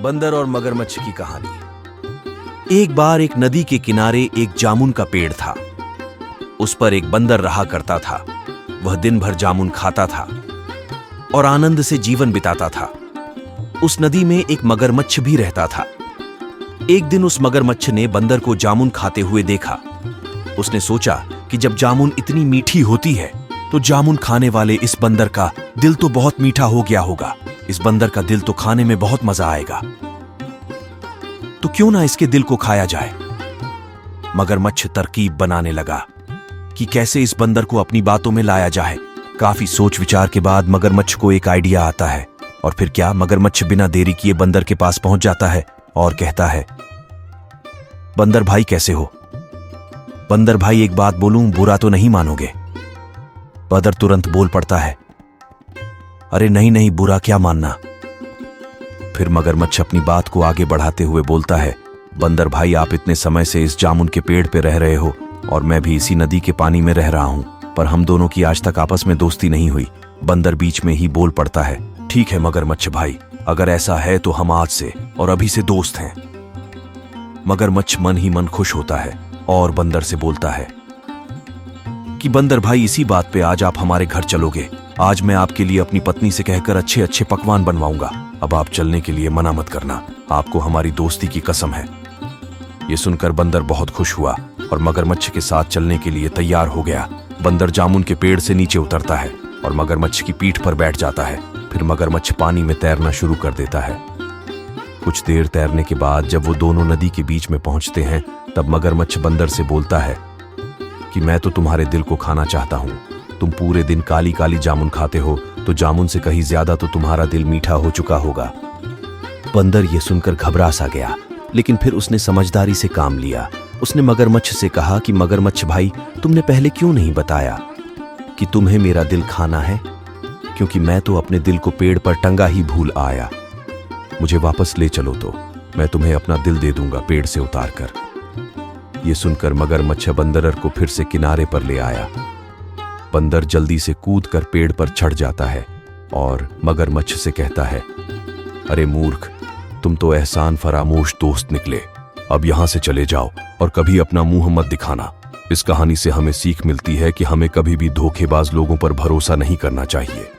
बंदर और मगरमच्छ की कहानी। एक बार एक नदी के किनारे एक जामुन का पेड़ था। उस पर एक बंदर रहा करता था। वह दिन भर जामुन खाता था और आनंद से जीवन बिताता था। उस नदी में एक मगरमच्छ भी रहता था। एक दिन उस मगरमच्छ ने बंदर को जामुन खाते हुए देखा। उसने सोचा कि जब जामुन इतनी मीठी होती है तो जामुन खाने वाले इस बंदर का दिल तो बहुत मीठा हो गया होगा। इस बंदर का दिल तो खाने में बहुत मजा आएगा, तो क्यों ना इसके दिल को खाया जाए। मगरमच्छ तरकीब बनाने लगा कि कैसे इस बंदर को अपनी बातों में लाया जाए। काफी सोच विचार के बाद मगरमच्छ को एक आइडिया आता है और फिर क्या, मगरमच्छ बिना देरी किए बंदर के पास पहुंच जाता है और कहता है, बंदर भाई कैसे हो? बंदर भाई एक बात बोलूं, बुरा तो नहीं मानोगे? बंदर तुरंत बोल पड़ता है, अरे नहीं नहीं, बुरा क्या मानना। फिर मगरमच्छ अपनी बात को आगे बढ़ाते हुए बोलता है, बंदर भाई आप इतने समय से इस जामुन के पेड़ पे रह रहे हो और मैं भी इसी नदी के पानी में रह रहा हूं, पर हम दोनों की आज तक आपस में दोस्ती नहीं हुई। बंदर बीच में ही बोल पड़ता है, ठीक है मगरमच्छ भाई, अगर ऐसा है तो हम आज से और अभी से दोस्त हैं। मगरमच्छ मन ही मन खुश होता है और बंदर से बोलता है कि बंदर भाई इसी बात पे आज आप हमारे घर चलोगे। आज मैं आपके लिए अपनी पत्नी से कहकर अच्छे अच्छे पकवान बनवाऊंगा। अब आप चलने के लिए मना मत करना, आपको हमारी दोस्ती की कसम है। ये सुनकर बंदर बहुत खुश हुआ और मगरमच्छ के साथ चलने के लिए तैयार हो गया। बंदर जामुन के पेड़ से नीचे उतरता है और मगरमच्छ की पीठ पर बैठ जाता है। फिर मगरमच्छ पानी में तैरना शुरू कर देता है। कुछ देर तैरने के बाद जब वो दोनों नदी के बीच में पहुंचते हैं, तब मगरमच्छ बंदर से बोलता है कि मैं तो तुम्हारे दिल को खाना चाहता हूं। तुम पूरे दिन काली काली जामुन खाते हो, तो जामुन से कहीं ज्यादा तो तुम्हारा दिल मीठा हो चुका होगा। बंदर ये सुनकर घबरा सा गया, लेकिन फिर उसने समझदारी से काम लिया। उसने मगरमच्छ से कहा कि मगरमच्छ भाई, तुमने पहले क्यों नहीं बताया कि तुम्हें मेरा दिल खाना है? क्योंकि मैं तो अपने दिल को पेड़ पर टंगा ही भूल आया। मुझे वापस ले चलो तो मैं तुम्हें अपना दिल दे दूंगा पेड़ से उतार कर। यह सुनकर मगरमच्छ बंदर को फिर से किनारे पर ले आया। बंदर जल्दी से कूदकर पेड़ पर चढ़ जाता है और मगरमच्छ से कहता है, अरे मूर्ख, तुम तो एहसान फरामोश दोस्त निकले। अब यहां से चले जाओ और कभी अपना मुंह मत दिखाना। इस कहानी से हमें सीख मिलती है कि हमें कभी भी धोखेबाज लोगों पर भरोसा नहीं करना चाहिए।